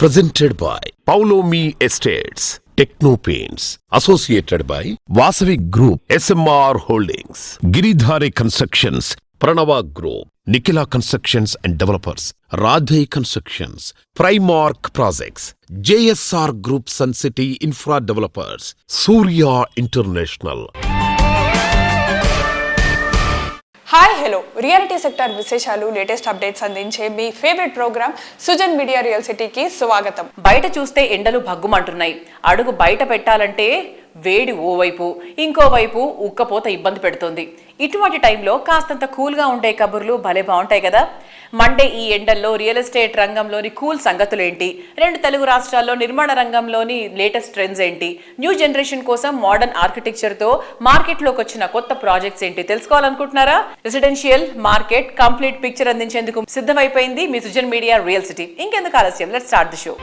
Presented by Paulomi Estates, Techno Paints, associated by Vasavi Group, SMR Holdings, Giridhare Constructions, Pranava Group, Nikhila Constructions and Developers, Radhe Constructions, Primark Projects, JSR Group Sun City Infra Developers, Surya International. Hi hello reality sector విశేషాలు latest updates అందించే మీ favourite programme Sujan media real సిటీకి స్వాగతం. బయట చూస్తే ఎండలు భగ్గుమంటున్నాయి. అడుగు బయట పెట్టాలంటే వేడి ఓవైపు, ఇంకోవైపు ఉక్కపోత ఇబ్బంది పెడుతుంది. ఇటువంటి టైంలో కాస్తంత కూల్గా ఉండే కబుర్లు భలే బాగుంటాయి కదా. మండే ఈ ఎండల్లో రియల్ ఎస్టేట్ రంగంలోని కూల్ సంగతులేంటి, రెండు తెలుగు రాష్ట్రాల్లో నిర్మాణ రంగంలోని లేటెస్ట్ ట్రెండ్స్ ఏంటి, న్యూ జనరేషన్ కోసం మోడర్న్ ఆర్కిటెక్చర్తో మార్కెట్లోకి వచ్చిన కొత్త ప్రాజెక్ట్స్ ఏంటి తెలుసుకోవాలనుకుంటున్నారా? రెసిడెన్షియల్ మార్కెట్ కంప్లీట్ పిక్చర్ అందించేందుకు సిద్ధమైపోయింది మీ సుజన్ మీడియా రియల్ సిటీ. ఇంకెందుకు ఆలస్యం, లెట్స్ స్టార్ట్ ది షో.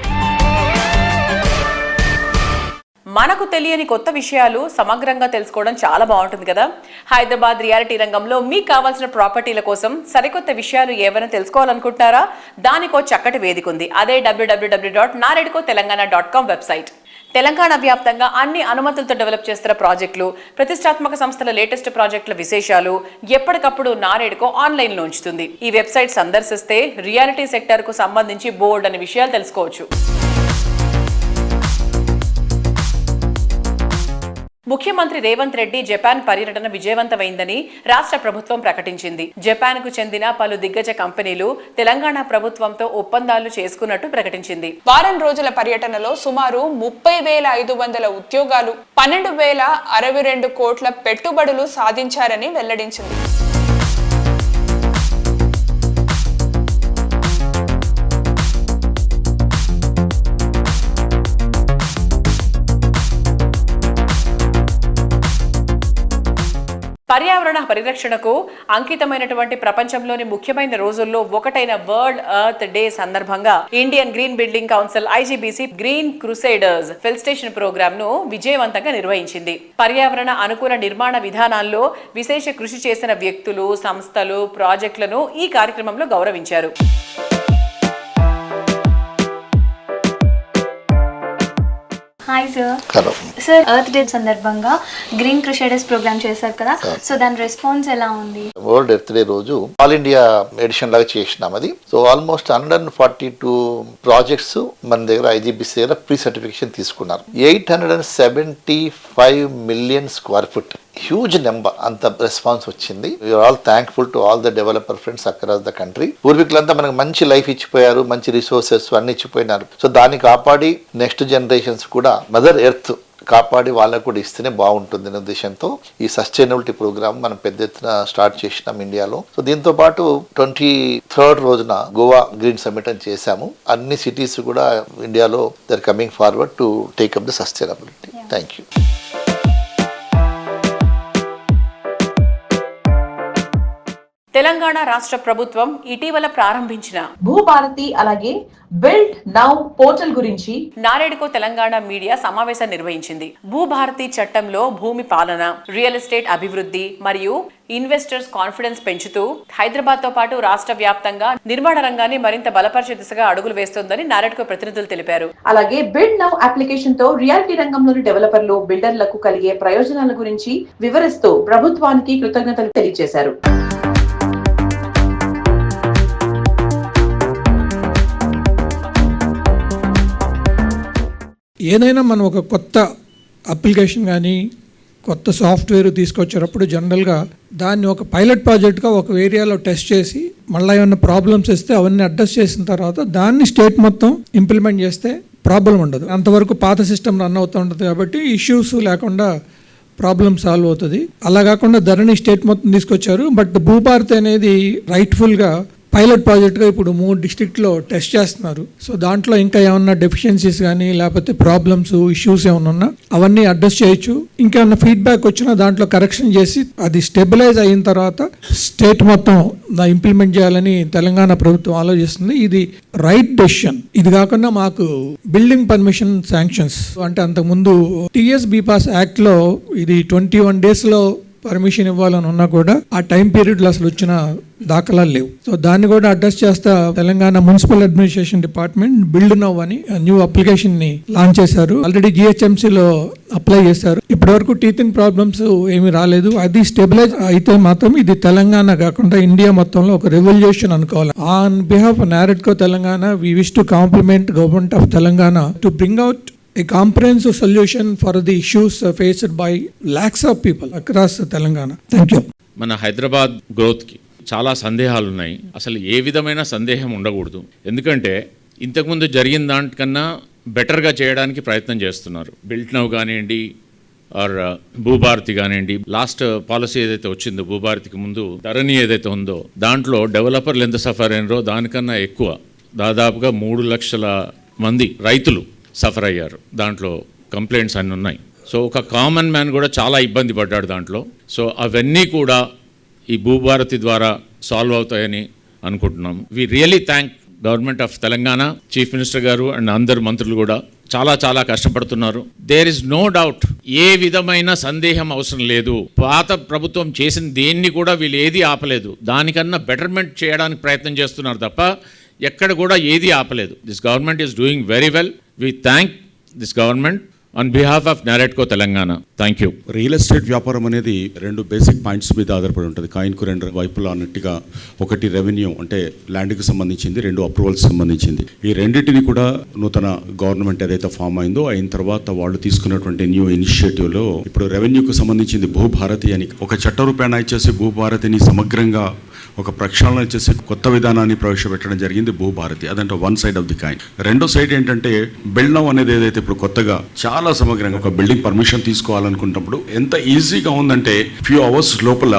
మనకు తెలియని కొత్త విషయాలు సమగ్రంగా తెలుసుకోవడం చాలా బాగుంటుంది కదా. హైదరాబాద్ రియాలిటీ రంగంలో మీకు కావాల్సిన ప్రాపర్టీల కోసం సరికొత్త విషయాలు ఏమైనా తెలుసుకోవాలనుకుంటారా? దానికో చక్కటి వేదిక ఉంది. అదే www.naredcotelangaana.com వెబ్సైట్. తెలంగాణ వ్యాప్తంగా అన్ని అనుమతులతో డెవలప్ చేస్తున్న ప్రాజెక్టులు, ప్రతిష్టాత్మక సంస్థల లేటెస్ట్ ప్రాజెక్టుల విశేషాలు ఎప్పటికప్పుడు నారేడ్కో ఆన్లైన్లో ఉంచుతుంది. ఈ వెబ్సైట్ సందర్శిస్తే రియాలిటీ సెక్టర్ కు సంబంధించి బోర్డు అనే విషయాలు తెలుసుకోవచ్చు. ముఖ్యమంత్రి రేవంత్ రెడ్డి జపాన్ పర్యటన విజయవంతమైందని రాష్ట్ర ప్రభుత్వం ప్రకటించింది. జపాన్ కు చెందిన పలు దిగ్గజ కంపెనీలు తెలంగాణ ప్రభుత్వంతో ఒప్పందాలు చేసుకున్నట్టు ప్రకటించింది. వారం రోజుల పర్యటనలో సుమారు 30,500 ఉద్యోగాలు, 12,062 కోట్ల పెట్టుబడులు సాధించారని వెల్లడించింది. పర్యావరణ పరిరక్షణకు అంకితమైనటువంటి ప్రపంచంలోని ముఖ్యమైన రోజుల్లో ఒకటైన వరల్డ్ ఎర్త్ డే సందర్భంగా Indian green building council IGBC green crusaders felicitation programme ను విజయవంతంగా నిర్వహించింది. పర్యావరణ అనుకూల నిర్మాణ విధానాల్లో విశేష కృషి చేసిన వ్యక్తులు, సంస్థలు, ప్రాజెక్టులను ఈ కార్యక్రమంలో గౌరవించారు. Hi sir. Hello sir. Earth day సందర్భంగా గ్రీన్ క్రూసేడర్స్ ప్రోగ్రామ్ చేశారు కదా, సో దాని రెస్పాన్స్ ఎలా ఉంది? వరల్డ్ ఎర్త్ డే రోజు ఆల్ ఇండియా ఎడిషన్ లాగా చేసినాం అది. సో ఆల్మోస్ట్ 142 ప్రాజెక్ట్స్ మన దగ్గర IGBC దగ్గర ప్రీ సర్టిఫికేషన్ తీసుకున్నారు. 875 million square foot, huge number. అంత రెస్పాన్స్ వచ్చింది. We are all thankful to all the developer friends across the country. పూర్వీకులంతా మనకు మంచి లైఫ్ ఇచ్చిపోయారు, మంచి రిసోర్సెస్ అన్ని ఇచ్చిపోయినారు. సో దాన్ని కాపాడి నెక్స్ట్ జనరేషన్స్ కూడా మదర్ ఎర్త్ కాపాడి వాళ్ళకు కూడా ఇస్తేనే బాగుంటుంది అనే ఉద్దేశంతో ఈ సస్టైనబిలిటీ ప్రోగ్రామ్ మనం పెద్ద ఎత్తున స్టార్ట్ చేసినాం ఇండియాలో. సో దీంతో పాటు 23rd రోజున గోవా గ్రీన్ సమ్మిట్ అని చేశాము. అన్ని సిటీస్ కూడా ఇండియాలో they are coming forward to take up the sustainability. Thank you. Telangana రాష్ట్ర ప్రభుత్వం ఇటీవల ప్రారంభించిన భూభారతి అలాగే బిల్డ్ నౌ పోర్టల్ గురించి నారేడ్కో తెలంగాణ మీడియా సమావేశం నిర్వహించింది. భూభారతి చట్టంలో భూమి పాలన, రియల్ ఎస్టేట్ అభివృద్ధి మరియు ఇన్వెస్టర్స్ కాన్ఫిడెన్స్ పెంచుతూ హైదరాబాద్ తో పాటు రాష్ట్ర వ్యాప్తంగా నిర్మాణ రంగాన్ని మరింత బలపరిచే దిశగా అడుగులు వేస్తోందని నారేడ్కో ప్రతినిధులు తెలిపారు. అలాగే బిల్డ్ నౌ అప్లికేషన్ తో రియాలిటీ రంగంలోని డెవలపర్లు, బిల్డర్లకు కలిగే ప్రయోజనాల గురించి వివరిస్తూ ప్రభుత్వానికి కృతజ్ఞతలు తెలియజేశారు. ఏదైనా మనం ఒక కొత్త అప్లికేషన్ కానీ కొత్త సాఫ్ట్వేర్ తీసుకొచ్చేటప్పుడు జనరల్గా దాన్ని ఒక పైలట్ ప్రాజెక్ట్గా ఒక ఏరియాలో టెస్ట్ చేసి మళ్ళీ ఏమైనా ప్రాబ్లమ్స్ వస్తే అవన్నీ అడ్రస్ చేసిన తర్వాత దాన్ని స్టేట్ మొత్తం ఇంప్లిమెంట్ చేస్తే ప్రాబ్లం ఉండదు. అంతవరకు పాత సిస్టమ్ రన్ అవుతూ ఉంటుంది కాబట్టి ఇష్యూస్ లేకుండా ప్రాబ్లం సాల్వ్ అవుతుంది. అలా కాకుండా ధరణి స్టేట్ మొత్తం తీసుకొచ్చారు. బట్ భూభారతి అనేది రైట్ఫుల్గా పైలట్ ప్రాజెక్ట్గా ఇప్పుడు 3 డిస్ట్రిక్ట్లో టెస్ట్ చేస్తున్నారు. సో దాంట్లో ఇంకా ఏమన్నా డెఫిషియన్సీస్ కానీ లేకపోతే ప్రాబ్లమ్స్, ఇష్యూస్ ఏమైనా ఉన్నా అవన్నీ అడ్రస్ చేయొచ్చు. ఇంకేమన్నా ఫీడ్బ్యాక్ వచ్చినా దాంట్లో కరెక్షన్ చేసి అది స్టెబిలైజ్ అయిన తర్వాత స్టేట్ మొత్తం ఇంప్లిమెంట్ చేయాలని తెలంగాణ ప్రభుత్వం ఆలోచిస్తుంది. ఇది రైట్ డెసిషన్. ఇది కాకుండా మాకు బిల్డింగ్ పర్మిషన్ శాంక్షన్స్ అంటే అంతకుముందు TS BPAS యాక్ట్లో ఇది 21 days పర్మిషన్ ఇవ్వాలని ఉన్నా కూడా ఆ టైం పీరియడ్లో అసలు వచ్చిన దాఖలాలు లేవు. సో దాన్ని కూడా అడ్రస్ చేస్తా Telangana municipal administration department build now అని న్యూ అప్లికేషన్ ని లాంచ్ చేశారు. ఆల్రెడీ జిహెచ్ఎంసీలో అప్లై చేశారు. ఇప్పటివరకు టీచింగ్ ప్రాబ్లమ్స్ ఏమీ రాలేదు. అది స్టెబిలైజ్ అయితే మాత్రం ఇది తెలంగాణ కాకుండా ఇండియా మొత్తంలో ఒక రెవల్యూషన్ అనుకోవాలి. On behalf NAREDCO Telangana we wish to compliment government of Telangana to bring out a comprehensive solution for the issues faced by lakhs of people across Telangana. Thank you. మన హైదరాబాద్ గ్రోత్కి చాలా సందేహాలు ఉన్నాయి. అసలు ఏ విధమైన సందేహం ఉండకూడదు. ఎందుకంటే ఇంతకుముందు జరిగిన దానికన్నా బెటర్గా చేయడానికి ప్రయత్నం చేస్తున్నారు. బిల్ట్ నౌ కానివ్వండి ఆర్ భూభారతి కానివ్వండి, లాస్ట్ పాలసీ ఏదైతే వచ్చిందో భూభారతికి ముందు ధరణి ఏదైతే ఉందో దాంట్లో డెవలపర్లు ఎంత సఫర్ అయినారో దానికన్నా ఎక్కువ, దాదాపుగా 3 లక్షల మంది రైతులు సఫర్ అయ్యారు. దాంట్లో కంప్లైంట్స్ అన్నీ ఉన్నాయి. సో ఒక కామన్ మ్యాన్ కూడా చాలా ఇబ్బంది పడ్డాడు దాంట్లో. సో అవన్నీ కూడా ఈ భూభారతి ద్వారా సాల్వ్ అవుతాయని అనుకుంటున్నాం. We really thank government of Telangana, chief minister గారు అండ్ అందరు మంత్రులు కూడా చాలా కష్టపడుతున్నారు. దేర్ ఇస్ నో డౌట్, ఏ విధమైన సందేహం అవసరం లేదు. పాత ప్రభుత్వం చేసిన దేన్ని కూడా వీళ్ళు ఏది ఆపలేదు. దానికన్నా బెటర్మెంట్ చేయడానికి ప్రయత్నం చేస్తున్నారు తప్ప ఎక్కడ కూడా ఏది ఆపలేదు. This government is doing very well. We thank this government on behalf of NAREDCO Telangana. Thank you. Real estate వ్యాపారం అనేది 2 బేసిక్ పాయింట్స్ మీద ఆధారపడి ఉంటుంది. కాయిన్కు 2 వైపులా అన్నట్టుగా, ఒకటి రెవెన్యూ అంటే ల్యాండ్కి సంబంధించింది, 2 అప్రూవల్స్ సంబంధించింది. ఈ రెండింటిని కూడా నూతన గవర్నమెంట్ ఏదైతే ఫామ్ అయిందో అయిన తర్వాత వాళ్ళు తీసుకున్నటువంటి న్యూ ఇనిషియేటివ్లో ఇప్పుడు రెవెన్యూకు సంబంధించింది భూభారతి అని ఒక చట్ట రూపేణ ఇచ్చేసి భూభారతిని సమగ్రంగా ఒక ప్రక్షాళన చేసి కొత్త విధానాన్ని ప్రవేశపెట్టడం జరిగింది భూభారతి. అదంటే one side of the coin. రెండో సైడ్ ఏంటంటే బిల్డ్ నౌ అనేది ఏదైతే ఇప్పుడు కొత్తగా చాలా సమగ్రంగా ఒక బిల్డింగ్ పర్మిషన్ తీసుకోవాలనుకున్నప్పుడు ఎంత ఈజీగా ఉందంటే ఫ్యూ అవర్స్ లోపల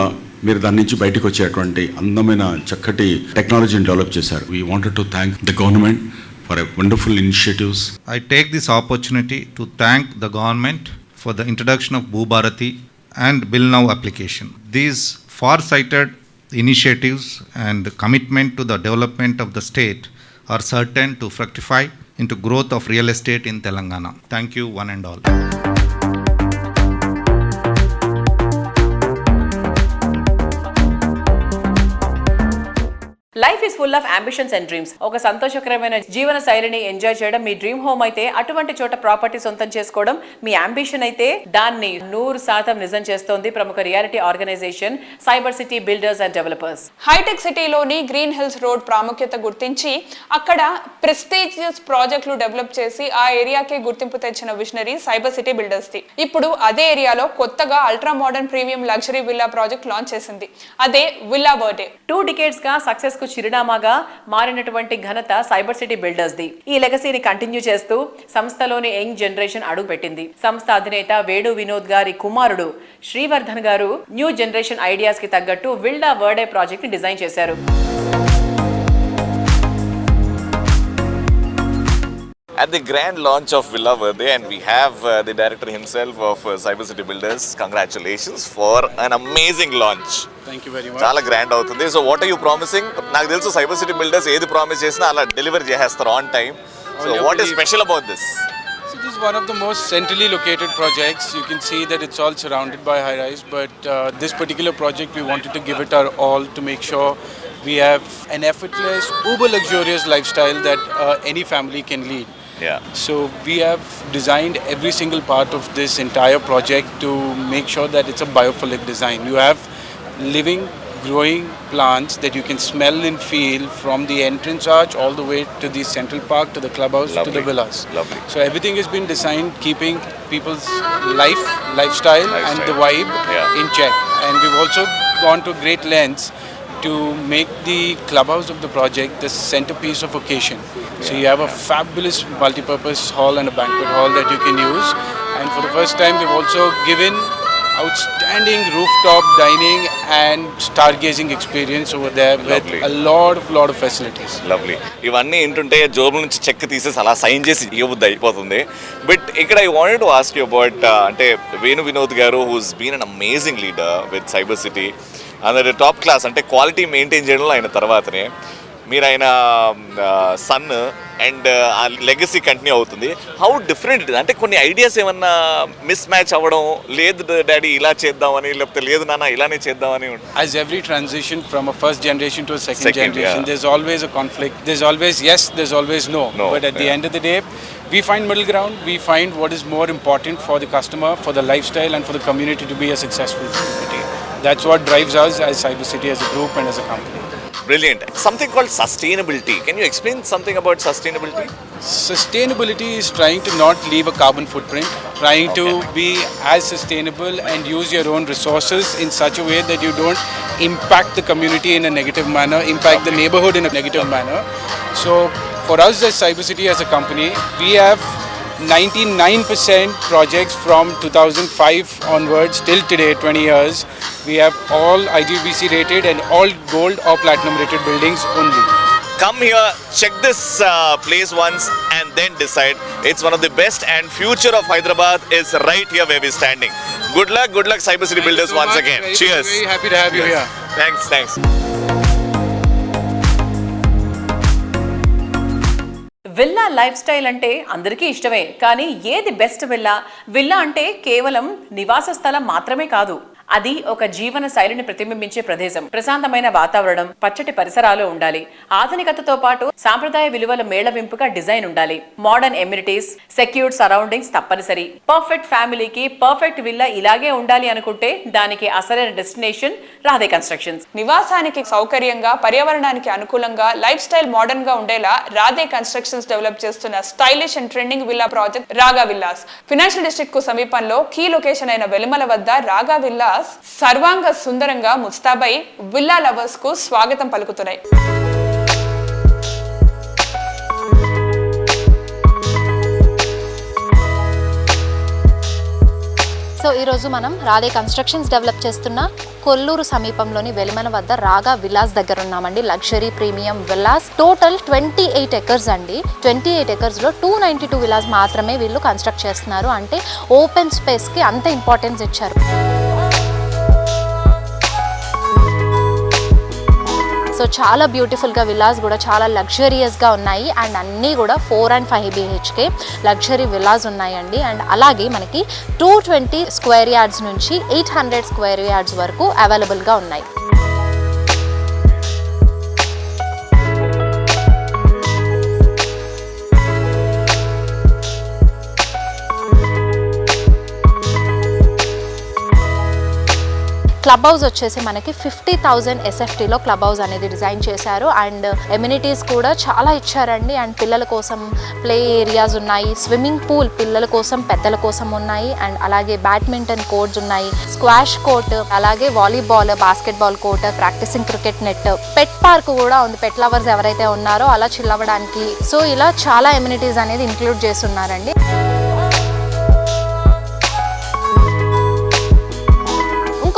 మీరు దాని నుంచి బయటకు వచ్చేటువంటి అందమైన చక్కటి టెక్నాలజీని డెవలప్ చేశారు. We wanted to thank the government for a wonderful initiatives. I take this opportunity to thank the government for the introduction of Bhubharati and Bill Now application. These far-sighted initiatives and commitment to the development of the state are certain to fructify into growth of real estate in Telangana. Thank you one and all. Life is full of ambitions and dreams. ఒక సంతోషకరమైన జీవన శైలిని enjoy చేయడం మీ dream home అయితే, అటువంటి చోట property సొంతం చేసుకోవడం మీ అంబిషన్ అయితే, దాన్ని 100% నిజం చేస్తోంది ప్రముఖ reality organisation cyber city builders and developers. Hitech సిటీలోని గ్రీన్ హిల్స్ రోడ్ ప్రాముఖ్యత గుర్తించి అక్కడ ప్రెస్టీజియస్ ప్రాజెక్టులు డెవలప్ చేసి ఆ ఏరియాకి గుర్తింపు తెచ్చిన visionary cyber city builders the. ఇప్పుడు అదే ఏరియాలో కొత్తగా ultra modern premium luxury villa project launch చేసింది. అదే విల్లా బర్డే. 2 decades గా సక్సెస్ కు చిరునామాగా మారినటువంటి ఘనత సైబర్ సిటీ బిల్డర్స్ ది. ఈ లెగసీని కంటిన్యూ చేస్తూ సంస్థలోని యంగ్ జనరేషన్ అడుగు పెట్టింది. సంస్థ అధినేత వేణు వినోద్ గారి కుమారుడు శ్రీవర్ధన్ గారు న్యూ జనరేషన్ ఐడియాస్ కి తగ్గట్టు విల్లా బర్డే ప్రాజెక్ట్ ని డిజైన్ చేశారు. At the grand launch of Villa Verde, and we have the director himself of Cyber City Builders. Congratulations for an amazing launch. Thank you very much. Chala grand avutundi. So what are you promising? Naaku telusu Cyber City Builders edi promise chesina ala deliver chestar on time. So what is special about this? So this is one of the most centrally located projects. You can see that it's all surrounded by high rise, but this particular project we wanted to give it our all to make sure we have an effortless, uber luxurious lifestyle that any family can lead. Yeah. So we have designed every single part of this entire project to make sure that it's a biophilic design. You have living, growing plants that you can smell and feel from the entrance arch all the way to the central park, to the clubhouse, Lovely. to the villas. Lovely. So everything has been designed keeping people's lifestyle and the vibe in check. And we've also gone to great lengths to make the clubhouse of the project the centerpiece of occasion. So you have a fabulous multi-purpose hall and a banquet hall that you can use. And for the first time, we've also given outstanding rooftop dining and stargazing experience over there. Lovely. With a lot of facilities. Lovely. ఇవన్నీ ఏంటంటే జోబుల నుంచి check తీసేసి అలా sign చేసి ఇవ్వబుద్ది అయిపోతుంది. But ఇక్కడ I wanted to ask you about అంటే వేణు వినోద్ గారు who's been an amazing leader with cyber city. అందరి టాప్ క్లాస్ అంటే క్వాలిటీ మెయింటైన్ చేయడంలో ఆయన తర్వాతనే మీరు ఆయన సన్ అండ్ ఆ లెగసీ కంటిన్యూ అవుతుంది. హౌ డిఫరెంట్ ఇట్ ఇస్ అంటే కొన్ని ఐడియాస్ ఏమన్నా మిస్ మ్యాచ్ అవ్వడం, లేదు డాడీ ఇలా చేద్దామని, లేకపోతే లేదు నాన్న ఇలానే చేద్దామని. As every transition from a first generation to a second generation, there's always a conflict. There's always yes, there's always no. But at the end of the day, we find middle ground. We find what is more important for the customer, for the lifestyle, and for the community to be a successful community. That's what drives us as Cyber City, as a group and as a company. Brilliant. Something called sustainability. Can you explain something about sustainability? Sustainability is trying to not leave a carbon footprint, trying to be as sustainable and use your own resources in such a way that you don't impact the community in a negative manner, impact the neighborhood in a negative manner. So for us as Cyber City as a company, we have 99% projects from 2005 onwards till today, 20 years. We have all IGBC rated and all gold or platinum rated buildings only. Come here, check this place once and then decide. It's one of the best, and future of Hyderabad is right here where we're standing. Good luck Cyber City Builders once again. Cheers. Very happy to have you here. Thanks. Villa life style అంటే అందరికీ ఇష్టమే, కానీ ఏది best villa అంటే కేవలం నివాస స్థలం మాత్రమే కాదు, అది ఒక జీవన శైలిని ప్రతిబింబించే ప్రదేశం. ప్రశాంతమైన వాతావరణం, పచ్చటి పరిసరాలు ఉండాలి. ఆధునికతతో పాటు సాంప్రదాయ విలువల మేళవింపుగా డిజైన్ ఉండాలి. మోడర్న్ ఎమ్యూనిటీస్, సెక్యూర్డ్ సరౌండింగ్స్ తప్పనిసరి. పర్ఫెక్ట్ ఫ్యామిలీకి పర్ఫెక్ట్ విల్లా ఇలాగే ఉండాలి అనుకుంటే దానికి అసలైన డెస్టినేషన్ రాధే కన్స్ట్రక్షన్స్. నివాసానికి సౌకర్యంగా, పర్యావరణానికి అనుకూలంగా, లైఫ్ స్టైల్ మోడర్న్ గా ఉండేలా రాధే కన్స్ట్రక్షన్స్ డెవలప్ చేస్తున్న stylish and trending villa project రాగా విల్లాస్. ఫినాన్షియల్ డిస్ట్రిక్ట్ కు సమీపంలో కీ లొకేషన్ అయిన వెలిమల వద్ద రాగా విల్లాస్ సర్వాంగ సుందరంగా ముస్తాబై విల్లా లవర్స్ కు స్వాగతం పలుకుతున్నాయి. సో ఈరోజు మనం రాధే కన్స్ట్రక్షన్స్ డెవలప్ చేస్తున్న కొల్లూరు సమీపంలోని వెలిమన వద్ద రాగా విలాస్ దగ్గర ఉన్నామండి. Luxury premium Vilas, total 28 acres అండి. 28 ఎకర్స్లో 292 విలాస్ మాత్రమే వీళ్ళు కన్స్ట్రక్ట్ చేస్తున్నారు. అంటే ఓపెన్ స్పేస్కి అంత ఇంపార్టెన్స్ ఇచ్చారు. సో చాలా బ్యూటిఫుల్గా విలాస్ కూడా చాలా లగ్జరియస్గా ఉన్నాయి. అండ్ అన్నీ కూడా 4 and 5 BHK లగ్జరీ విలాస్ ఉన్నాయండి. అండ్ అలాగే మనకి 220 స్క్వేర్ యార్డ్స్ నుంచి 800 స్క్వేర్ యార్డ్స్ వరకు అవైలబుల్గా ఉన్నాయి. క్లబ్ హౌస్ వచ్చేసి మనకి 50,000 SFTలో క్లబ్ హౌస్ అనేది డిజైన్ చేశారు. అండ్ ఎమ్యూనిటీస్ కూడా చాలా ఇచ్చారండి. అండ్ పిల్లల కోసం ప్లే ఏరియాస్ ఉన్నాయి, స్విమ్మింగ్ పూల్ పిల్లల కోసం పెద్దల కోసం ఉన్నాయి. అండ్ అలాగే బ్యాడ్మింటన్ కోర్ట్స్ ఉన్నాయి, స్క్వాష్ కోర్ట్, అలాగే volleyball, basketball court, practising cricket net, pet park కూడా ఉంది. పెట్ లవర్స్ ఎవరైతే ఉన్నారో అలా చిల్ అవ్వడానికి. సో ఇలా చాలా ఎమ్యూనిటీస్ అనేది ఇంక్లూడ్ చేస్తున్నారండి.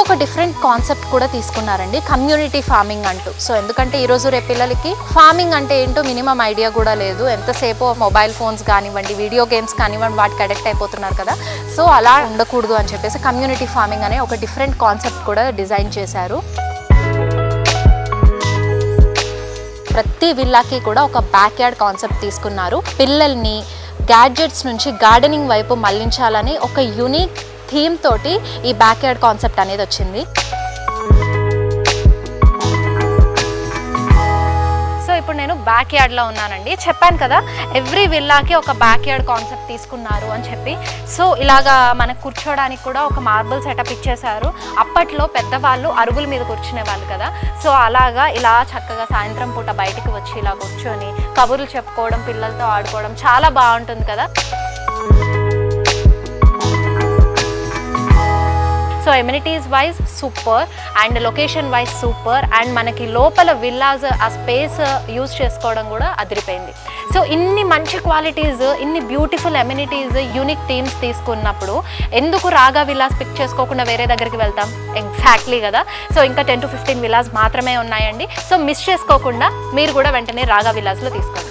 ఒక డిఫరెంట్ కాన్సెప్ట్ కూడా తీసుకున్నారండి, కమ్యూనిటీ ఫార్మింగ్ అంటూ. సో ఎందుకంటే ఈరోజు రేపు పిల్లలకి ఫార్మింగ్ అంటే ఏంటో మినిమం ఐడియా కూడా లేదు. ఎంతసేపు మొబైల్ ఫోన్స్ కానివ్వండి, వీడియో గేమ్స్ కానివ్వండి, వాటికి అడిక్ట్ అయిపోతున్నారు కదా. సో అలా ఉండకూడదు అని చెప్పేసి కమ్యూనిటీ ఫార్మింగ్ అనే ఒక డిఫరెంట్ కాన్సెప్ట్ కూడా డిజైన్ చేశారు. ప్రతి విల్లాకి కూడా ఒక బ్యాక్ యార్డ్ కాన్సెప్ట్ తీసుకున్నారు. పిల్లల్ని గ్యాడ్జెట్స్ నుంచి గార్డెనింగ్ వైపు మళ్లించాలని ఒక యూనిక్ థీమ్ తోటి ఈ బ్యాక్ యార్డ్ కాన్సెప్ట్ అనేది వచ్చింది. సో ఇప్పుడు నేను బ్యాక్ యార్డ్లో ఉన్నానండి. చెప్పాను కదా ఎవ్రీ విల్లాకి ఒక బ్యాక్ యార్డ్ కాన్సెప్ట్ తీసుకున్నారు అని చెప్పి. సో ఇలాగా మనకు కూర్చోడానికి కూడా ఒక మార్బుల్ సెటప్ ఇచ్చేశారు. అప్పట్లో పెద్దవాళ్ళు అరుగుల మీద కూర్చునే వాళ్ళు కదా. సో అలాగా ఇలా చక్కగా సాయంత్రం పూట బయటికి వచ్చి ఇలా కూర్చొని కబుర్లు చెప్పుకోవడం, పిల్లలతో ఆడుకోవడం చాలా బాగుంటుంది కదా. So amenities wise super and location wise super. And మనకి లోపల విల్లాస్ ఆ స్పేస్ యూజ్ చేసుకోవడం కూడా అదిరిపోయింది. సో ఇన్ని మంచి క్వాలిటీస్, ఇన్ని బ్యూటిఫుల్ ఎమ్యూనిటీస్, యూనిక్ థీమ్స్ తీసుకున్నప్పుడు ఎందుకు రాగా విల్లాస్ పిక్ చేసుకోకుండా వేరే దగ్గరికి వెళ్తాం? ఎగ్జాక్ట్లీ కదా. సో ఇంకా 10 to 15 విల్లాస్ మాత్రమే ఉన్నాయండి. సో మిస్ చేసుకోకుండా మీరు కూడా వెంటనే రాగా విల్లాస్లో తీసుకోండి.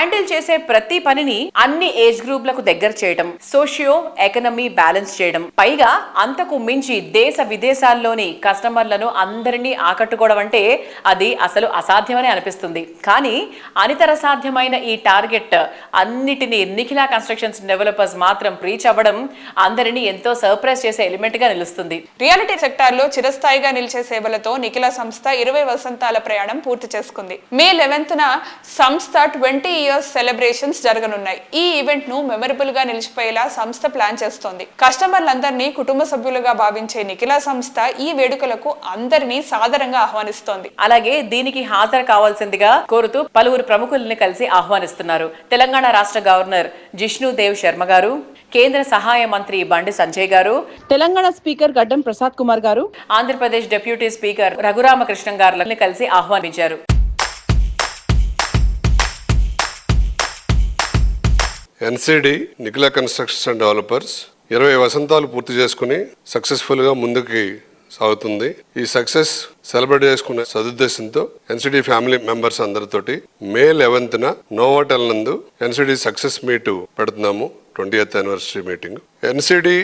హ్యాండిల్ చేసే ప్రతి పనిని అన్ని ఏజ్ గ్రూప్లకు దగ్గర చేయడం, సోషియో ఎకనమీ బ్యాలెన్స్ చేయడం, పైగా అంతకు మించి దేశ విదేశాల్లోని కస్టమర్లను అందరినీ ఆకట్టుకోవడం అంటే అది అసలు అసాధ్యమని అనిపిస్తుంది. కానీ అనితర సాధ్యమైన ఈ టార్గెట్ అన్నిటినీ నిఖిలా కన్స్ట్రక్షన్స్ డెవలపర్స్ మాత్రం రీచ్ అవ్వడం అందరినీ ఎంతో సర్ప్రైజ్ చేసే ఎలిమెంట్ గా నిలుస్తుంది. రియాలిటీ సెక్టార్ లో చిరస్థాయిగా నిలిచే సేవలతో నిఖిలా సంస్థ 20 వసంతాల ప్రయాణం పూర్తి చేసుకుంది. మే 11న సంస్థ 20 ఇయర్స్ సెలబ్రేషన్స్ జరగనున్నాయి. ఈ ఈవెంట్ ను మెమరబుల్ గా నిలిచిపోయేలా సంస్థ ప్లాన్ చేస్తోంది. కస్టమర్లందరినీ కుటుంబ సభ్యులుగా భావించే నిఖిలా సంస్థ ఈ వేడుకలకు అందరినీ సాదరంగా ఆహ్వానిస్తోంది. అలాగే దీనికి హాజరు కావాల్సిందిగా కోరుతూ పలువురు ప్రముఖుల్ని కలిసి ఆహ్వానిస్తున్నారు. తెలంగాణ రాష్ట్ర గవర్నర్ జిష్ణుదేవ్ శర్మ గారు, కేంద్ర సహాయ మంత్రి బండి సంజయ్ గారు, తెలంగాణ స్పీకర్ గడ్డం ప్రసాద్ కుమార్ గారు, ఆంధ్రప్రదేశ్ డిప్యూటీ స్పీకర్ రఘురామకృష్ణన్ గారులను కలిసి ఆహ్వానించారు. NCD Nikhila constructions and developers 20 వసంతాలు పూర్తి చేసుకుని సక్సెస్ఫుల్ గా ముందుకి సాగుతుంది. ఈ సక్సెస్ సెలబ్రేట్ చేసుకునే సదుద్దేశంతో ఎన్సిడి ఫ్యామిలీ మెంబర్స్ అందరితోటి మే 11న నోవాటెల్ నందు ఎన్సిడి సక్సెస్ మీట్ పెడుతున్నాము. 20th anniversary meeting. ఎన్సిడి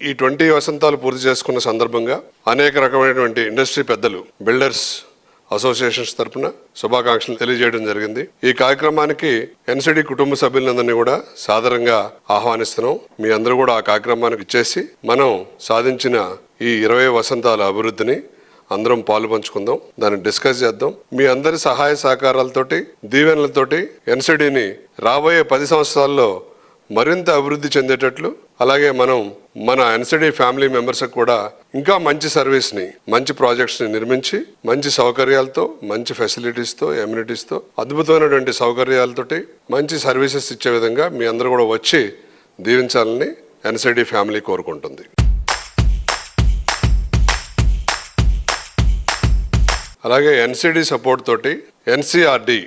ఈ 20 వసంతాలు పూర్తి చేసుకున్న సందర్భంగా అనేక రకమైనటువంటి ఇండస్ట్రీ పెద్దలు, బిల్డర్స్ అసోసియేషన్స్ తరఫున శుభాకాంక్షలు తెలియజేయడం జరిగింది. ఈ కార్యక్రమానికి ఎన్సిడి కుటుంబ సభ్యులందరినీ కూడా సాదరంగా ఆహ్వానిస్తున్నాం. మీ అందరూ కూడా ఆ కార్యక్రమానికి ఇచ్చేసి మనం సాధించిన ఈ 20 వసంతాల అభివృద్ధిని అందరం పాలు పంచుకుందాం, దాన్ని డిస్కస్ చేద్దాం. మీ అందరి సహాయ సహకారాలతోటి, దీవెనలతోటి ఎన్సిడిని రాబోయే 10 సంవత్సరాల్లో మరింత అభివృద్ధి చెందేటట్లు, అలాగే మనం మన ఎన్సిడి ఫ్యామిలీ మెంబర్స్ కూడా ఇంకా మంచి సర్వీస్ని, మంచి ప్రాజెక్ట్స్ని నిర్మించి మంచి సౌకర్యాలతో, మంచి ఫెసిలిటీస్తో, ఎమ్యూనిటీస్తో, అద్భుతమైనటువంటి సౌకర్యాలతోటి మంచి సర్వీసెస్ ఇచ్చే విధంగా మీ అందరూ కూడా వచ్చి దీవించాలని ఎన్సిడి ఫ్యామిలీ కోరుకుంటుంది. అలాగే ఎన్సిడి సపోర్ట్ తోటి NCRD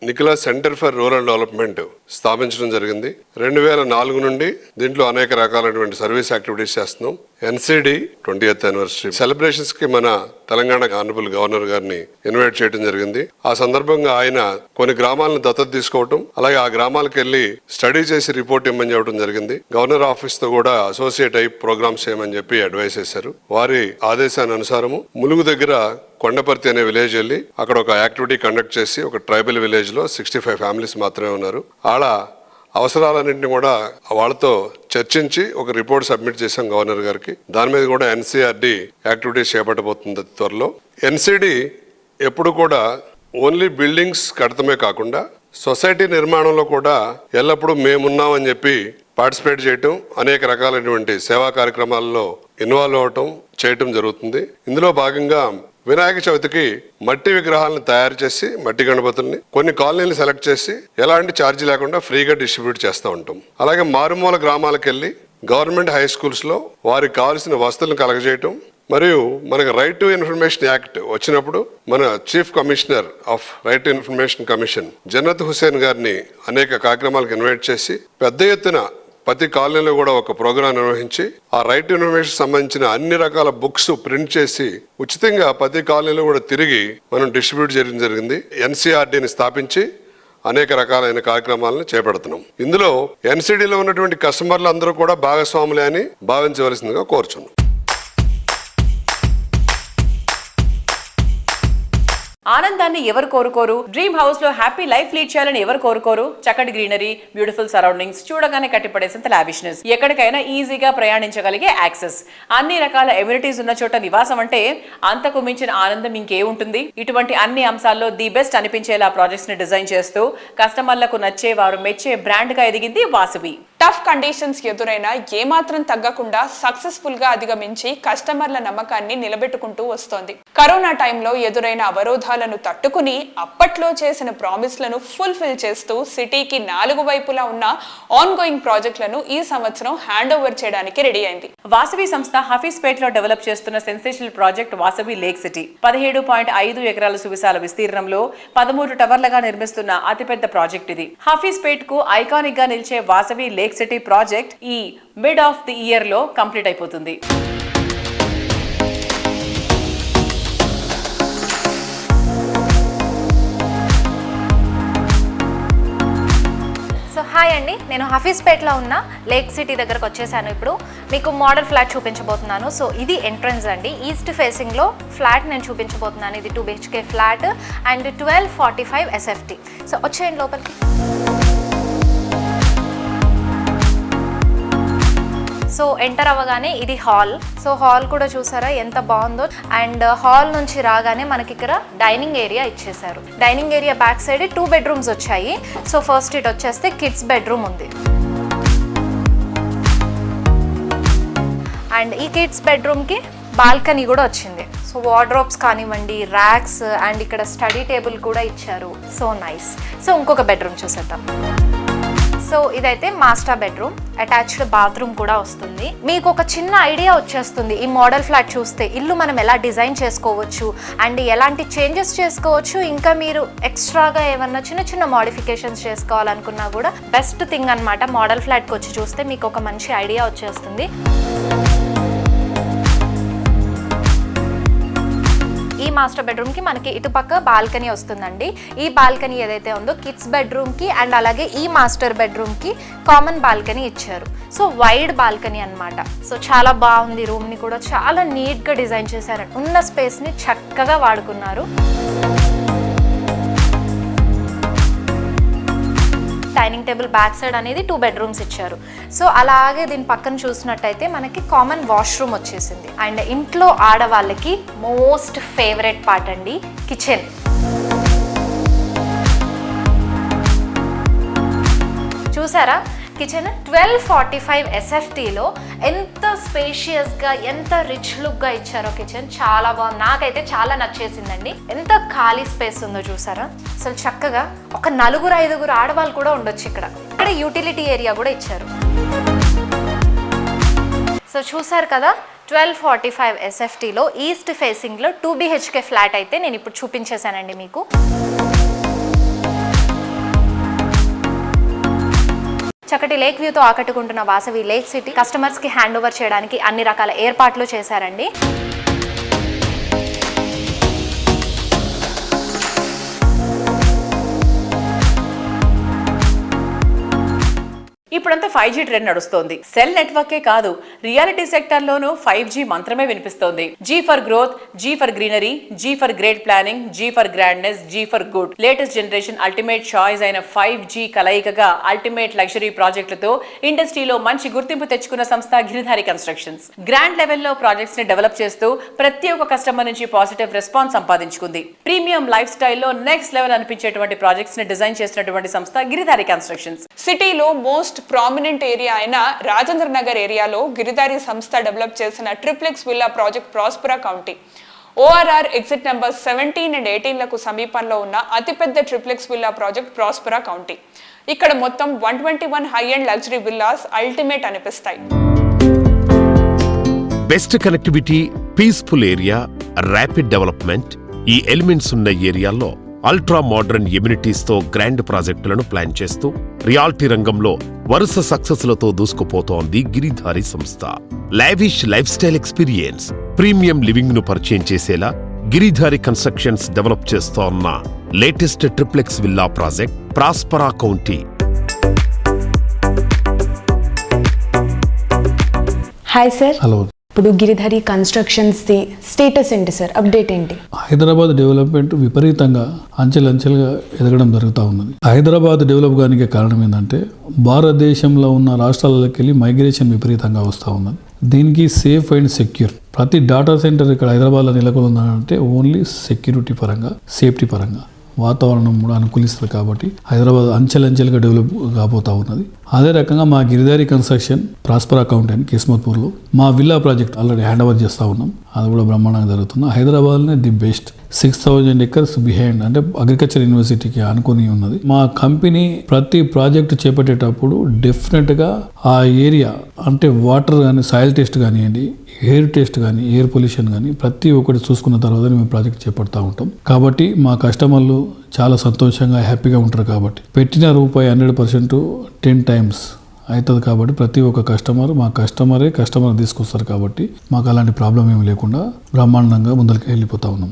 Nikhila centre for rural development స్థాపించడం జరిగింది. 2004 నుండి దీంట్లో అనేక రకాలైనటువంటి సర్వీస్ యాక్టివిటీస్ చేస్తున్నాం. ఎన్సిడి 20th యానివర్సరీ సెలబ్రేషన్స్ కి మన తెలంగాణ ఆనరబుల్ గవర్నర్ గారిని ఇన్వైట్ చేయడం జరిగింది. ఆ సందర్భంగా ఆయన కొన్ని గ్రామాలను దత్తత తీసుకోవటం, అలాగే ఆ గ్రామాలకు వెళ్లి స్టడీ చేసి రిపోర్ట్ ఇమ్మని చెప్పడం జరిగింది. గవర్నర్ ఆఫీస్ తో కూడా అసోసియేట్ అయి ప్రోగ్రామ్స్ చేయమని చెప్పి అడ్వైస్ చేశారు. వారి ఆదేశానుసారము ములుగు దగ్గర కొండపర్తి అనే విలేజ్ వెళ్ళి అక్కడ ఒక యాక్టివిటీ కండక్ట్ చేసి, ఒక ట్రైబల్ విలేజ్ లో 65 ఫ్యామిలీస్ మాత్రమే ఉన్నారు. ఆడ అవసరాలన్నింటినీ కూడా వాళ్ళతో చర్చించి ఒక రిపోర్ట్ సబ్మిట్ చేశాం గవర్నర్ గారికి. దాని మీద కూడా ఎన్సిఆర్డి యాక్టివిటీస్ చేపట్టబోతుంది త్వరలో. ఎన్సిడి ఎప్పుడు కూడా ఓన్లీ బిల్డింగ్స్ కడతమే కాకుండా సొసైటీ నిర్మాణంలో కూడా ఎల్లప్పుడూ మేమున్నామని చెప్పి పార్టిసిపేట్ చేయటం, అనేక రకాలైనటువంటి సేవా కార్యక్రమాల్లో ఇన్వాల్వ్ అవటం చేయటం జరుగుతుంది. ఇందులో భాగంగా వినాయక చవితికి మట్టి విగ్రహాలను తయారు చేసి, మట్టి గణపతుల్ని కొన్ని కాలనీలు సెలెక్ట్ చేసి ఎలాంటి ఛార్జీ లేకుండా ఫ్రీగా డిస్ట్రిబ్యూట్ చేస్తూ ఉంటాం. అలాగే మారుమూల గ్రామాలకు వెళ్ళి గవర్నమెంట్ హై స్కూల్స్లో వారికి కావాల్సిన వసతులను కలగజేయటం, మరియు మనకు రైట్ టు ఇన్ఫర్మేషన్ యాక్ట్ వచ్చినప్పుడు మన chief commissioner of right to information commission Jannat Hussain గారిని అనేక కార్యక్రమాలకు ఇన్వైట్ చేసి పెద్ద ఎత్తున ప్రతి కాలనీలో కూడా ఒక ప్రోగ్రాం నిర్వహించి ఆ రైట్ టు ఇన్ఫర్మేషన్ సంబంధించిన అన్ని రకాల బుక్స్ ప్రింట్ చేసి ఉచితంగా ప్రతి కాలనీలో కూడా తిరిగి మనం డిస్ట్రిబ్యూట్ చేయడం జరిగింది. ఎన్సిఆర్డిని స్థాపించి అనేక రకాలైన కార్యక్రమాలను చేపడుతున్నాం. ఇందులో ఎన్సిడిలో ఉన్నటువంటి కస్టమర్లు అందరూ కూడా భాగస్వాములే అని భావించవలసిందిగా కోరుచున్నాం. ఆనందాన్ని ఎవరు కోరుకోరు? డ్రీమ్ హౌస్ లో హ్యాపీ లైఫ్ లీడ్ చేయాలని ఎవరు కోరుకోరు? చక్కటి గ్రీనరీ, బ్యూటిఫుల్ సరౌండింగ్స్, చూడగానే కట్టిపడేసేంత లావిష్నెస్, ఎక్కడికైనా ఈజీగా ప్రయాణించగలిగే యాక్సెస్, అన్ని రకాల ఎమ్యూనిటీస్ ఉన్న చోట నివాసం అంటే అంతకు మించిన ఆనందం ఇంకే ఉంటుంది. ఇటువంటి అన్ని అంశాల్లో ది బెస్ట్ అనిపించేలా ప్రాజెక్ట్స్ ని డిజైన్ చేస్తూ కస్టమర్లకు నచ్చే, వారు మెచ్చే బ్రాండ్ గా ఎదిగింది వాసవి. టఫ్ కండిషన్స్ ఎదురైనా ఏమాత్రం తగ్గకుండా సక్సెస్ఫుల్ గా అధిగమించి కస్టమర్ల నమ్మకాన్ని నిలబెట్టుకుంటూ వస్తోంది. కరోనా టైంలో ఎదురైన అవరోధాలను తట్టుకుని అప్పట్లో చేసిన ప్రామిస్లను ఫుల్ఫిల్ చేస్తూ సిటీకి 4 వైపులా ఉన్న ఆన్ గోయింగ్ ప్రాజెక్టులను ఈ సంవత్సరం హ్యాండ్ ఓవర్ చేయడానికి రెడీ అయింది. వాసవి సంస్థ హఫీస్పేట్ లో డెవలప్ చేస్తున్న sensational project Vasavi lake city 17.5 ఎకరాల సువిశాల విస్తీర్ణంలో 13 టవర్లుగా నిర్మిస్తున్న అతిపెద్ద ప్రాజెక్ట్ ఇది. హఫీస్పేట్ కు ఐకానిక్ గా నిలిచే వాసవి లేక్ సిటీ ప్రాజెక్ట్ ఈ మిడ్ ఆఫ్ ది ఇయర్ లో కంప్లీట్ అయిపోతుంది. హాయ్ అండి, నేను హఫీజ్పేట్లో ఉన్న లేక్ సిటీ దగ్గరకు వచ్చేసాను. ఇప్పుడు మీకు మోడల్ ఫ్లాట్ చూపించబోతున్నాను. సో ఇది ఎంట్రన్స్ అండి, ఈస్ట్ ఫేసింగ్లో ఫ్లాట్ నేను చూపించబోతున్నాను. ఇది 2 BHK flat and 1245 SFT. So వచ్చేయండి లోపలికి. సో ఎంటర్ అవ్వగానే ఇది హాల్. సో హాల్ కూడా చూసారా ఎంత బాగుందో. అండ్ హాల్ నుంచి రాగానే మనకి ఇక్కడ డైనింగ్ ఏరియా ఇచ్చేసారు. Dining area back side 2 bedrooms వచ్చాయి. సో ఫస్ట్ ఇటు వచ్చేస్తే కిడ్స్ బెడ్రూమ్ ఉంది. అండ్ ఈ కిడ్స్ బెడ్రూమ్కి బాల్కనీ కూడా వచ్చింది. సో వార్డ్రోబ్స్ కానివ్వండి, ర్యాక్స్ అండ్ ఇక్కడ స్టడీ టేబుల్ కూడా ఇచ్చారు. So nice. సో ఇంకొక బెడ్రూమ్ చూసేద్దాం. సో ఇదైతే మాస్టర్ బెడ్రూమ్, అటాచ్డ్ బాత్రూమ్ కూడా వస్తుంది. మీకు ఒక చిన్న ఐడియా వచ్చేస్తుంది ఈ మోడల్ ఫ్లాట్ చూస్తే ఇల్లు మనం ఎలా డిజైన్ చేసుకోవచ్చు అండ్ ఎలాంటి చేంజెస్ చేసుకోవచ్చు. ఇంకా మీరు ఎక్స్ట్రాగా ఏమన్నా చిన్న చిన్న మోడిఫికేషన్స్ చేసుకోవాలనుకున్నా కూడా బెస్ట్ థింగ్ అన్నమాట. మోడల్ ఫ్లాట్కి వచ్చి చూస్తే మీకు ఒక మంచి ఐడియా వచ్చేస్తుంది. ఈ మాస్టర్ బెడ్రూమ్కి మనకి ఇటుపక్క బాల్కనీ వస్తుందండి. ఈ బాల్కనీ ఏదైతే ఉందో కిడ్స్ బెడ్రూమ్కి అండ్ అలాగే ఈ మాస్టర్ బెడ్రూమ్కి కామన్ బాల్కనీ ఇచ్చారు. సో వైడ్ బాల్కనీ అన్నమాట. సో చాలా బాగుంది. రూమ్ని కూడా చాలా నీట్గా డిజైన్ చేశారు. ఉన్న స్పేస్ని చక్కగా వాడుకున్నారు. డైనింగ్ టేబుల్ బ్యాక్ సైడ్ అనేది 2 బెడ్రూమ్స్ ఇచ్చారు. సో అలాగే దీని పక్కన చూసినట్టయితే మనకి కామన్ వాష్రూమ్ వచ్చేసింది. అండ్ ఇంట్లో ఆడవాళ్ళకి మోస్ట్ ఫేవరెట్ పార్ట్ అండి కిచెన్. చూసారా కిచెన్ 1245 SFTలో ఎంత స్పేషియస్గా ఎంత రిచ్ లుక్గా ఇచ్చారో కిచెన్. చాలా బాగుంది, నాకైతే చాలా నచ్చేసిందండి. ఎంత ఖాళీ స్పేస్ ఉందో చూసారా. అసలు చక్కగా ఒక 4-5 ఆడవాళ్ళు కూడా ఉండొచ్చు ఇక్కడ. ఇక్కడ యూటిలిటీ ఏరియా కూడా ఇచ్చారు. సో చూసారు కదా 1245 SFTలో ఈస్ట్ ఫేసింగ్లో 2 BHK ఫ్లాట్ అయితే నేను ఇప్పుడు చూపించేశానండి మీకు. చక్కటి లేక్ వ్యూతో ఆకట్టుకుంటున్న వాసవి లేక్ సిటీ కస్టమర్స్కి హ్యాండ్ ఓవర్ చేయడానికి అన్ని రకాల ఏర్పాట్లు చేశారండి. ఇప్పుడంతా 5G ట్రెండ్ నడుస్తోంది. సెల్ నెట్వర్కే కాదు, రియాలిటీ సెక్టార్లోనూ 5G మంత్రమే వినిపిస్తోంది. G for growth, G for greenery, G for great planning, G for grandness, G for good. Latest generation ultimate choice అయిన 5G కలయికగా అల్టిమేట్ లగ్జరీ ప్రాజెక్టులతో ఇండస్ట్రీలో మంచి గుర్తింపు తెచ్చుకున్న సంస్థ గిరిధారి కన్స్ట్రక్షన్స్. గ్రాండ్ లెవెల్లో ప్రాజెక్ట్స్ ని డెవలప్ చేస్తూ ప్రతి ఒక్క కస్టమర్ నుంచి పాజిటివ్ రెస్పాన్స్ సంపాదించుకుంది. ప్రీమియం లైఫ్ స్టైల్లో నెక్స్ట్ లెవెల్ అనిపించేటువంటి ప్రాజెక్ట్స్ ని డిజైన్ చేసినటువంటి సంస్థ గిరిధారి కన్స్ట్రక్షన్స్. సిటీలో మోస్ట్ ప్రామినెంట్ ఏరియా అయిన రాజేంద్ర నగర్ ఏరియాలో గిరిధారి సంస్థ డెవలప్ చేసిన triplex villa project ప్రాస్పరా county. ORR exit number 17 and 18లకు సమీపంలో ఉన్న అతిపెద్ద ట్రిప్లెక్స్ విల్లా ప్రాజెక్ట్ ప్రాస్పరా కౌంటీ. ఇక్కడ మొత్తం 121 high and luxury villas ultimate అనిపిస్తాయి. Best connectivity, peaceful area, rapid development, ఈ ఎలిమెంట్స్ ఉన్న ఏరియాల్లో అల్ట్రా మోడర్న్ ఎమ్యూనిటీస్ తో గ్రాండ్ ప్రాజెక్టులను ప్లాన్ చేస్తూ రియాలిటీ రంగంలో వరుస సక్సెస్లతో దూసుకుపోతోంది గిరిధారి సంస్థ. Lavish life style experience, premium living ను పరిచయం చేసేలా గిరిధారి కన్స్ట్రక్షన్స్ డెవలప్ చేస్తోన్న latest triplex villa project ప్రాస్పరా county. Hi sir. Hello. ఇప్పుడు గిరిధారి కన్స్ట్రక్షన్స్ ది స్టేటస్ ఏంటి సార్, అప్డేట్ ఏంటి? హైదరాబాద్ డెవలప్మెంట్ విపరీతంగా అంచెలంచెలుగా ఎదగడం జరుగుతూ ఉన్నది. హైదరాబాద్ డెవలప్ కానికి కారణం ఏంటంటే భారతదేశంలో ఉన్న రాష్ట్రాలకి వెళ్ళి మైగ్రేషన్ విపరీతంగా వస్తూ ఉన్నది. దీనికి సేఫ్ అండ్ సెక్యూర్ ప్రతి డేటా సెంటర్ ఇక్కడ హైదరాబాద్లో నెలకొని ఉందంటే ఓన్లీ సెక్యూరిటీ పరంగా, సేఫ్టీ పరంగా వాతావరణం కూడా అనుకూలిస్తుంది. కాబట్టి హైదరాబాద్ అంచెలంచెలుగా డెవలప్ కాబోతూ ఉన్నది. అదే రకంగా మా గిరిధారి కన్స్ట్రక్షన్ ప్రాస్పరా కౌంటీ అని కిస్మత్పూర్లో మా villa project already hand over చేస్తూ ఉన్నాం. అది కూడా బ్రహ్మాండంగా జరుగుతుంది. హైదరాబాద్లోనే ది బెస్ట్ 6,000 acres బిహైండ్ అంటే అగ్రికల్చర్ యూనివర్సిటీకి అనుకుని ఉన్నది. మా కంపెనీ ప్రతి ప్రాజెక్టు చేపట్టేటప్పుడు డెఫినెట్గా ఆ ఏరియా అంటే వాటర్ కానీ, సాయిల్ టెస్ట్ కానివ్వండి, ఎయిర్ టెస్ట్ కానీ, ఎయిర్ పొల్యూషన్ కానీ ప్రతి ఒక్కటి చూసుకున్న తర్వాత మేము ప్రాజెక్ట్ చేపడతా ఉంటాం. కాబట్టి మా కస్టమర్లు చాలా సంతోషంగా హ్యాపీగా ఉంటారు. కాబట్టి పెట్టిన రూపాయి 100% 10 times అవుతుంది. కాబట్టి ప్రతి ఒక్క కస్టమర్ మా కస్టమర్ తీసుకొస్తారు. కాబట్టి మాకు అలాంటి ప్రాబ్లం ఏమి లేకుండా బ్రహ్మాండంగా ముందరికి వెళ్ళిపోతా ఉన్నాం.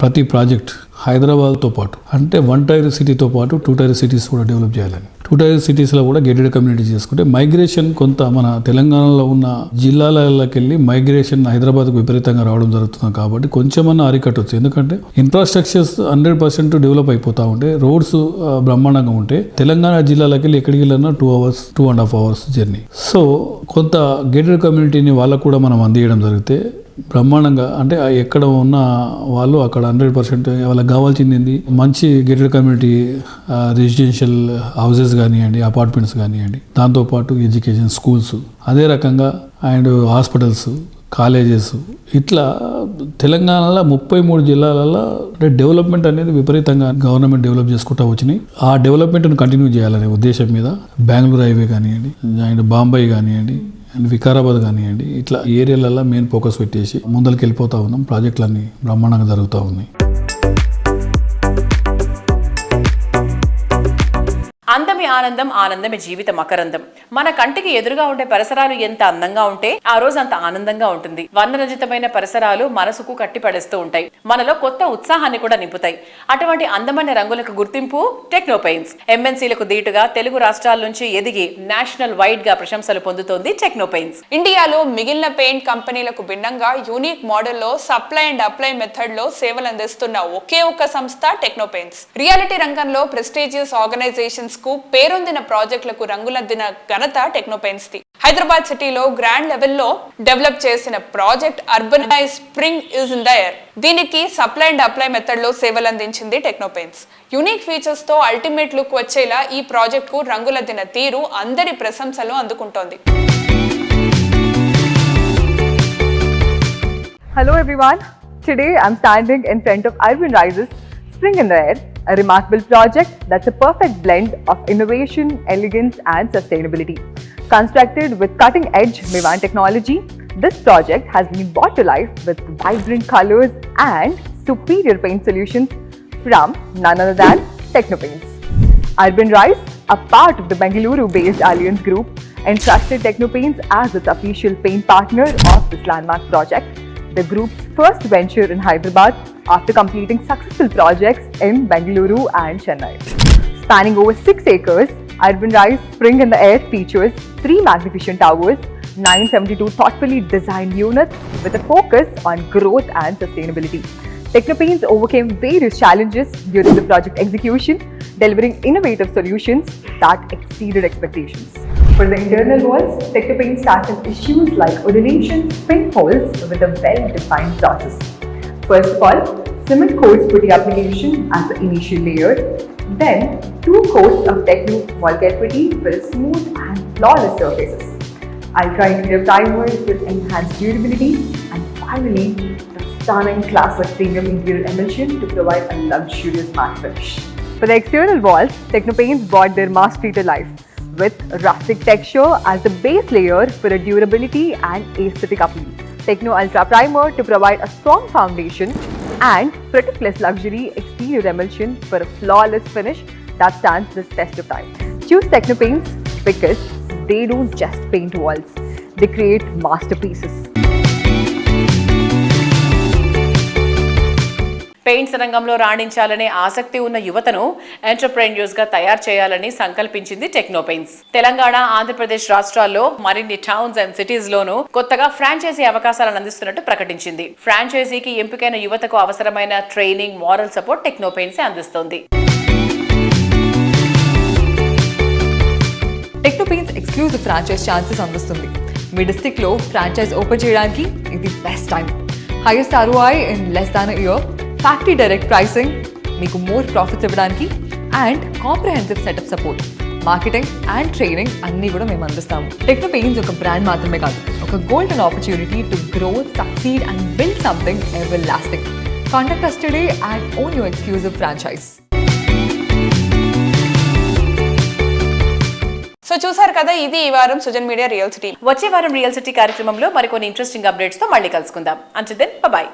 ప్రతి ప్రాజెక్ట్ హైదరాబాద్తో పాటు అంటే 1 టైర్ సిటీతో పాటు 2 టైర్ సిటీస్ కూడా డెవలప్ చేయాలని. 2 టైర్ సిటీస్లో కూడా గేటెడ్ కమ్యూనిటీ చేసుకుంటే మైగ్రేషన్ కొంత మన తెలంగాణలో ఉన్న జిల్లాలకి వెళ్ళి మైగ్రేషన్ హైదరాబాద్కు విపరీతంగా రావడం జరుగుతుంది కాబట్టి కొంచెమన్నా అరికట్టవచ్చు. ఎందుకంటే ఇన్ఫ్రాస్ట్రక్చర్స్ 100% డెవలప్ అయిపోతూ ఉంటే, రోడ్స్ బ్రహ్మాండంగా ఉంటే తెలంగాణ జిల్లాలకు వెళ్ళి ఎక్కడికి వెళ్ళినా 2 hours 2.5 hours జర్నీ. సో కొంత గేటెడ్ కమ్యూనిటీని వాళ్ళకు కూడా మనం అందించడం జరిగితే బ్రహ్మాండంగా, అంటే ఎక్కడ ఉన్న వాళ్ళు అక్కడ 100% వాళ్ళకి కావాల్సింది మంచి గేటెడ్ కమ్యూనిటీ రెసిడెన్షియల్ హౌసెస్ కానివ్వండి, అపార్ట్మెంట్స్ కానివ్వండి, దాంతోపాటు ఎడ్యుకేషన్, స్కూల్స్, అదే రకంగా అండ్ హాస్పిటల్స్, కాలేజెస్, ఇట్లా తెలంగాణలో 33 జిల్లాలలో డెవలప్మెంట్ అనేది విపరీతంగా గవర్నమెంట్ డెవలప్ చేసుకుంటూ వచ్చినాయి. ఆ డెవలప్మెంట్ను కంటిన్యూ చేయాలనే ఉద్దేశం మీద బెంగళూరు హైవే కానివ్వండి, అండ్ బాంబే కానివ్వండి, అండ్ వికారాబాద్ కానివ్వండి, ఇట్లా ఏరియాలలో మెయిన్ ఫోకస్ పెట్టేసి ముందరికి వెళ్ళిపోతూ ఉన్నాం. ప్రాజెక్టులన్నీ బ్రహ్మాండంగా జరుగుతూ ఉన్నాయి. అందమే ఆనందం, ఆనందమే జీవిత మకరందం. మన కంటికి ఎదురుగా ఉండే పరిసరాలు ఎంత అందంగా ఉంటే ఆ రోజు అంత ఆనందంగా ఉంటుంది. వర్ణరంజితమైన పరిసరాలు మనసుకు కట్టి పడేస్తూ ఉంటాయి, మనలో కొత్త ఉత్సాహాన్ని కూడా నింపుతాయి. అటువంటి అందమైన రంగులకు గుర్తింపు టెక్నోపెయింట్స్. ఎంఎన్సీలకు ధీటుగా తెలుగు రాష్ట్రాల నుంచి ఎదిగి నేషనల్ వైడ్ గా ప్రశంసలు పొందుతోంది టెక్నోపెయింట్స్. ఇండియాలో మిగిలిన పెయింట్ కంపెనీలకు భిన్నంగా యూనిక్ మోడల్లో సప్లై అండ్ అప్లై మెథడ్ లో సేవలు అందిస్తున్న ఒకే ఒక్క సంస్థ టెక్నోపెయింట్స్. రియాలిటీ రంగంలో ప్రెస్టీజియస్ ఆర్గనైజేషన్స్ కు పేరొందిన ప్రాజెక్టులకు రంగులద్దిన ఘనత టెక్నోపెయింట్స్ ది. హైదరాబాద్ సిటీలో గ్రాండ్ లెవెల్లో డెవలప్ చేసిన project urbanise spring is in the air. దీనికి సప్లై అండ్ అప్లై మెథడ్ లో సేవలు అందించింది టెక్నోపెయింట్స్. యూనిక్ ఫీచర్స్ తో అల్టిమేట్ లుక్ వచ్చేలా ఈ ప్రాజెక్ట్ కు రంగులద్దిన తీరు అందరి ప్రశంసలు అందుకుంటోంది. Hello everyone. Today I'm standing in front of Urban Rise's Spring in the Air, a remarkable project that's a perfect blend of innovation, elegance and sustainability. Constructed with cutting-edge Mivan technology, this project has been brought to life with vibrant colors and superior paint solutions from none other than Technopaints. Urban Rise, a part of the Bengaluru-based Alliance Group, entrusted Technopaints as its official paint partner of this landmark project, the group's first venture in Hyderabad after completing successful projects in Bengaluru and Chennai. Spanning over 6 acres, Urban Rise Spring in the Air features 3 magnificent towers, 972 thoughtfully designed units with a focus on growth and sustainability. Technopaints overcame various challenges during the project execution, delivering innovative solutions that exceeded expectations. For the internal walls, Technopaints tackled issues like ordination pinholes with a well-defined process. First of all, cement coats putty application as the initial layer, then 2 coats of Techno Volcare putty for a smooth and flawless surfaces, Ultra Interior primers with enhanced durability, and finally, the stunning classic premium interior emulsion to provide a luxurious matte finish. For the external walls, Technopaints brought their mastery to life with rustic texture as the base layer for a durability and aesthetic appeal. Techno Ultra Primer to provide a strong foundation, and Protect Plus Luxury exterior emulsion for a flawless finish that stands the test of time. Choose Technopaints because they don't just paint walls, they create masterpieces. Paints రంగంలో రాణించాలనే ఆసక్తి ఉన్న యువతను entrepreneurs గా తయారు చేయాలని సంకల్పించింది టెక్నోపెయింట్స్. తెలంగాణ, ఆంధ్రప్రదేశ్ రాష్ట్రాల్లో మరిన్ని towns and cities లోనూ కొత్తగా ఫ్రాంచైజీ అవకాశాలను అందిస్తున్నట్టు ప్రకటించింది. ఫ్రాంచైజీకి ఎంపికైన యువతకు అవసరమైన ట్రైనింగ్, మారల్ సపోర్ట్ టెక్నోపెయింట్స్ అందిస్తోంది. టెక్నోపెయింట్స్ ఎక్స్క్లూజివ్ ఫ్రాంచైజ్ ఛాన్సెస్ అందిస్తుంది. మీ డిస్ట్రిక్ట్ లో ఫ్రాంచైజ్ ఓపెన్ చేయడానికి ఇది best time. Highest ROI in less than a year, factory direct pricing, మీకు మోర్ ప్రాఫిట్స్ ఇవ్వడానికి, and comprehensive setup support, marketing and training అన్నీ కూడా మేము అందిస్తాము. టెక్నోపెయింట్స్ ఒక బ్రాండ్ మాత్రమే కాదు, ఒక golden opportunity to grow, succeed and build something ever lasting. Contact us today and own your exclusive franchise. So చూసారు కదా, ఇది ఈ వారం సుజన్ మీడియా రియల్ సిటీ. వచ్చే వారం రియల్ సిటీ కార్యక్రమంలో మరికొన్ని ఇంట్రెస్టింగ్ అప్డేట్స్ తో మళ్ళీ కలుసుకుందాం. Until then by.